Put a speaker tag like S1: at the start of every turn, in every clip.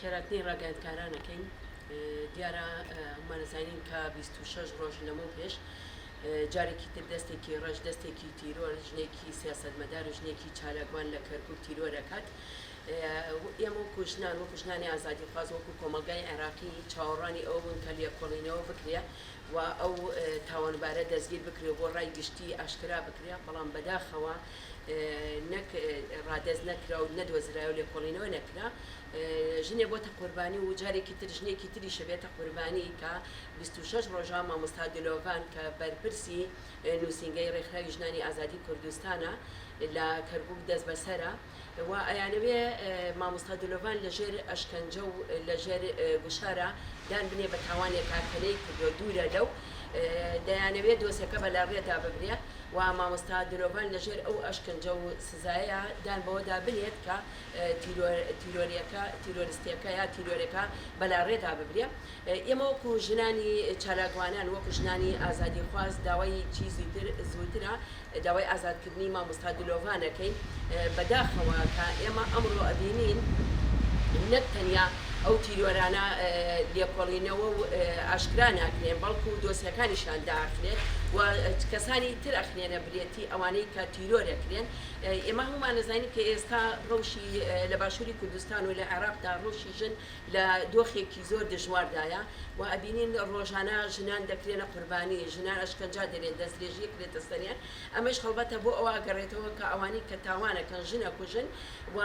S1: خێراتنی ڕاگەیاندکارانەکەین دیارە مانەزانین کە 26 ڕۆژ لەمە پێش جارێکی تر دەستێکی ڕەش دەستێکی تیرۆر ژنێکی سیاسەتمەدار و ژنێکی چالاکوان لە کەرکوب تیرۆ دەکات. ئێمە کوشتنان و کوشتنانی ئازادی خواز وەکو کۆمەلگای عێراقی چاوەڕانی ئەو بوون کە لێکۆڵینەوە بکرێ و ئەو تاوانبارە دەستگیر بکرێ بۆ ڕای گشتی ئاشکرا بکرێ، بەڵام بەداخەوە نەک ڕادەست نەکرا و نەدۆزرا و لێکۆڵینەوە نەکرا. ژنێ بۆتە قوربانی و جارێکی تر ژنێکی تری شەبێتە قوربانی کە 26 ڕۆژە مامۆستا دلۆڤان کە بەرپرسی نووسینگەی ڕێکخراوی ژنانی ئازادی کوردستانە لە کەرکوب دەست بەسەرە و ئەیانەوێ مامۆستا دلۆڤان لەژێر ئەشکەنجە و لەژێر گوشارە دان بنێ بە تاوانێک کاکەلەی کردو دوورە لەو دەیانەوێت دۆسیەکە بەلاڕێدا ببرێ و مامۆستا دلۆڤان لەژێر ئەو ئەشکەنجە و سزایە دان بەوەدا بنێت کە تیرۆریستەکە یا تیرۆرەکە بەلاڕێدا ببرێ. ئێمە وەکو ژنانی چالاکوانان وەکو ژنانی ئازادی خواست داوای چیزی زووترە داوای ئازادکردنی مامۆستا دلۆڤانەکەین بەداخەوە کە ئێمە ئەمڕۆ ئەبینین نەک تەنیا ئەو تیرۆرانە لێکۆڵینەوە و ئاشکرا ناکرێن بەڵکو و دۆسیەکانیشان داخرێت و کەسانی تر ئەخنێنە برێتی ئەوانەی کە تیرۆرەکرێن. ئێمە هەمومان نەزانین کە ئێستا ڕەوشی لە باشووری کوردستان و لە عێراقدا ڕۆژی ژن لە دۆخێکی زۆر دژواردایە و ئەبینین ڕۆژانە ژنان دەکرێنە قوربانی، ژنان ئەشکەنجا دەرێت، دەستدرێژی کرێتە سەریان. ئەمەش خەڵبەتە بۆ ئەوە گەڕێتەوە کە ئەوانەی کە تاوانەکەن ژنە کوژن و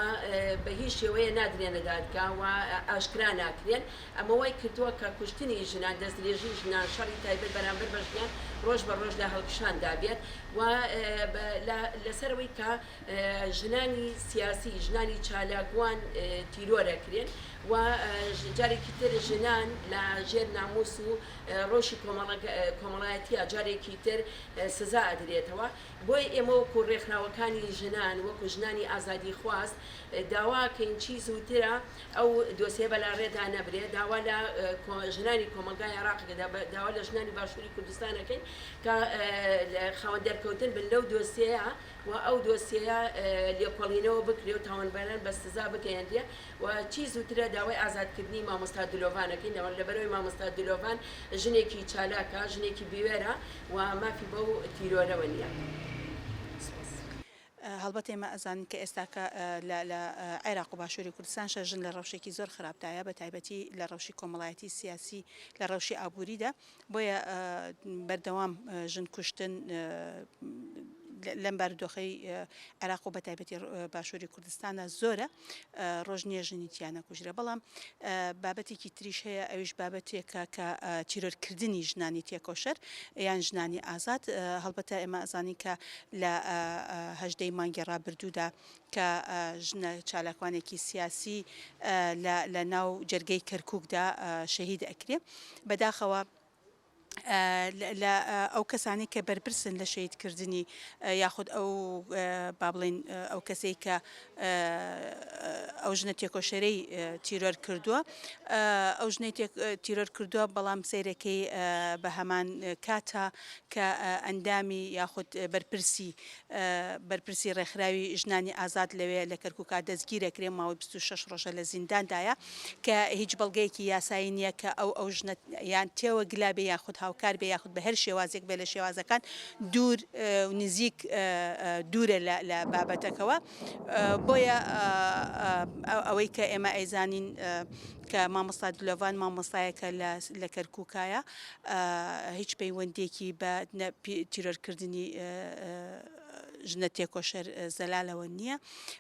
S1: بە هیچ شێوەیە نادرێنە دادگا و ئاشکرا ناکرێن. ئەمە وای کردووە کە کوشتنی ژنان دەستدرێژی ژنان شەڕی تایبەت بەرامبەر بە ژنان ڕۆژ بە ڕۆژ لە هەڵکشاندا بێت و لەسەرەوەی کە ژنانی سیاسی ژنانی چالاکوان تیرۆرەکرێن و جارێکی تر ژنان لە ژێر ناموس و ڕۆژی کۆمەڵایەتیە جارێکی تر سزا ئەدرێتەوە. بۆی ئێمە وەکو ڕێکخراوەکانی ژنان وەکو ژنانی ئازادی خواست داواکەین چی زووترە ئەو دۆسیە بەلاڕێدا نەبرێ، داوا لە ژنانی کۆمەلگای عێراقیدا داوا لە ژنانی باشووری کوردستانەکەین کە خاوەن دەرکەوتن بن لەو دۆسیەیە و ئەو دۆسیەیە لێکۆڵینەوە بکرێ و تاوانباران بە سزا بگەیەندرێ و چی زووترە داوای ئازادکردنی مامۆستا دلۆڤانەکەین لەبەرەوەی مامۆستا دلۆڤان ژنێکی چالاکە، ژنێکی بیوێرە و مافی بەو تیرۆرەوە نییە.
S2: هەڵبەت ئێمە ئەزانین کە ئێستاکە لە عێراق و باشووری کوردستان ژن لە ڕەوشێکی زۆر خراپدایە بە تایبەتی لە ڕەوشی کۆمەڵایەتی سیاسی لە ڕەوشی ئابووریدا، بۆیە بەردەوام ژن کوشتن لەم بارودۆخەی عێراق و بە تایبەتی باشووری کوردستانە زۆرە، ڕۆژ نییە ژنی تیانە کوژرە. بەڵام بابەتێکی تریش هەیە، ئەویش بابەتێکە کە تیرۆرکردنی ژنانی تێکۆشەر یان ژنانی ئازاد. هەڵبەتە ئێمە ئەزانین کە لە هەژدەی مانگی ڕابردوودا کە ژنە چالاکوانێکی سیاسی لە ناو جەرگەی کەرکووکدا شەهید ئەکرێ. بەداخەوە لە ئەو کەسانی کە بەرپرسن لە شەهیدکردنی یاخود ئەو با بڵێن ئەو کەسەی کە ئەو ژنە تێکۆشەرەی تیرۆر کردووە، ئەو ژنەی تیرۆر کردووە، بەڵام سەیرەکەی بە هەمان کاتە کە ئەندامی یاخود بەرپرسی ڕێکخراوی ژنانی ئازاد لەوێ لە کەرکووکا دەستگیرەکرێ ماوەی 26 ڕۆژە لە زینداندایە کە هیچ بەڵگەیەکی یاسایی نییە کە ئەو ژنە یان تێوە گلابێ یاخود هاوکار بێ یاخود بە هەر شێوازێک بێ لە شێوازەکان دوور و نزیک دوورە لە بابەتەکەوە. بۆیە ئەوەی کە ئێمە ئەیزانین کە مامۆستا دلۆڤان مامۆستایەکە لە کەرکووکایە هیچ پەیوەندێکی بە تیرۆرکردنی ژنە تێکۆشەر زەلالەوە نییە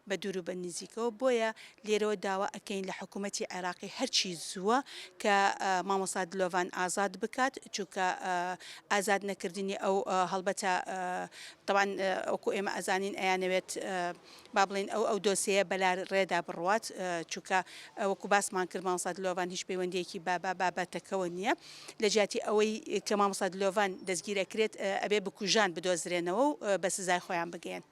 S2: بە دوور و بە نزیکەوە. بۆیە لێرەوە داوا ئەەکەین لە حکوومەتی عێراقی هەرچی زووە کە مامۆستا دلۆڤان ئازاد بکات، چونکە ئازاد نەکردنی ئەو هەڵبەتە طبعاً ئەوکو ئێمە ئەزانین ئەیانەوێت با بڵێن ئەو دۆسیەیە بەلاڕێدا بڕوات، چونکە وەکو باسمان کرد مامۆستا دلۆڤان هیچ پەیوەندیەکی بابەتەکەەوە نییە. لە جیاتی ئەوەی کە مامۆستا دلۆڤان دەستگیرەکرێت ئەبێ بکوژان بدۆزرێنەوە و بە سزای خۆیان بگەێن.